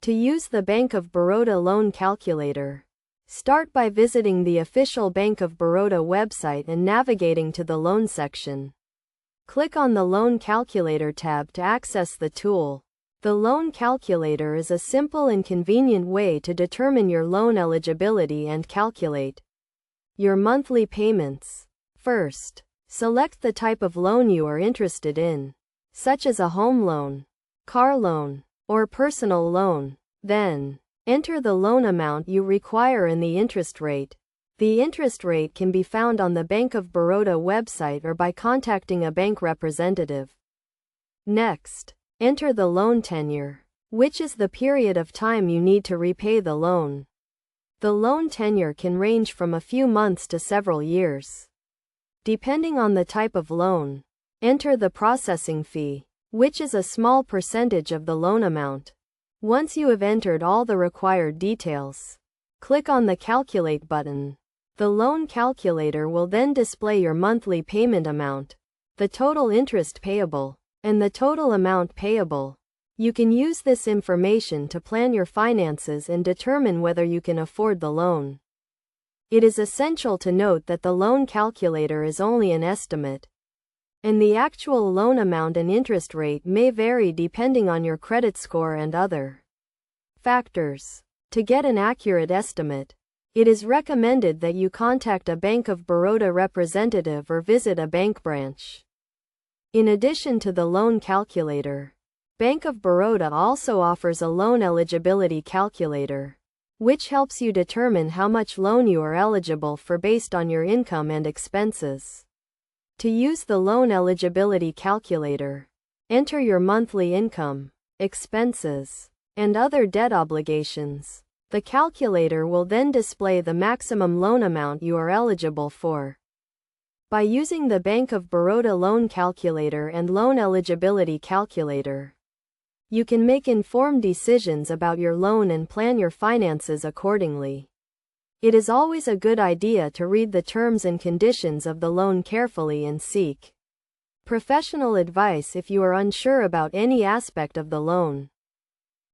To use the Bank of Baroda loan calculator, start by visiting the official Bank of Baroda website and navigating to the loan section. Click on the Loan Calculator tab to access the tool. The loan calculator is a simple and convenient way to determine your loan eligibility and calculate your monthly payments. First, select the type of loan you are interested in, such as a home loan, car loan, or personal loan. Then, enter the loan amount you require and the interest rate. The interest rate can be found on the Bank of Baroda website or by contacting a bank representative. Next, enter the loan tenure, which is the period of time you need to repay the loan. The loan tenure can range from a few months to several years, depending on the type of loan. Enter the processing fee, which is a small percentage of the loan amount. Once you have entered all the required details, click on the Calculate button. The loan calculator will then display your monthly payment amount, the total interest payable, and the total amount payable. You can use this information to plan your finances and determine whether you can afford the loan. It is essential to note that the loan calculator is only an estimate, and the actual loan amount and interest rate may vary depending on your credit score and other factors. To get an accurate estimate, it is recommended that you contact a Bank of Baroda representative or visit a bank branch. In addition to the loan calculator, Bank of Baroda also offers a loan eligibility calculator, which helps you determine how much loan you are eligible for based on your income and expenses. To use the loan eligibility calculator, enter your monthly income, expenses, and other debt obligations. The calculator will then display the maximum loan amount you are eligible for. By using the Bank of Baroda loan calculator and loan eligibility calculator, you can make informed decisions about your loan and plan your finances accordingly. It is always a good idea to read the terms and conditions of the loan carefully and seek professional advice if you are unsure about any aspect of the loan.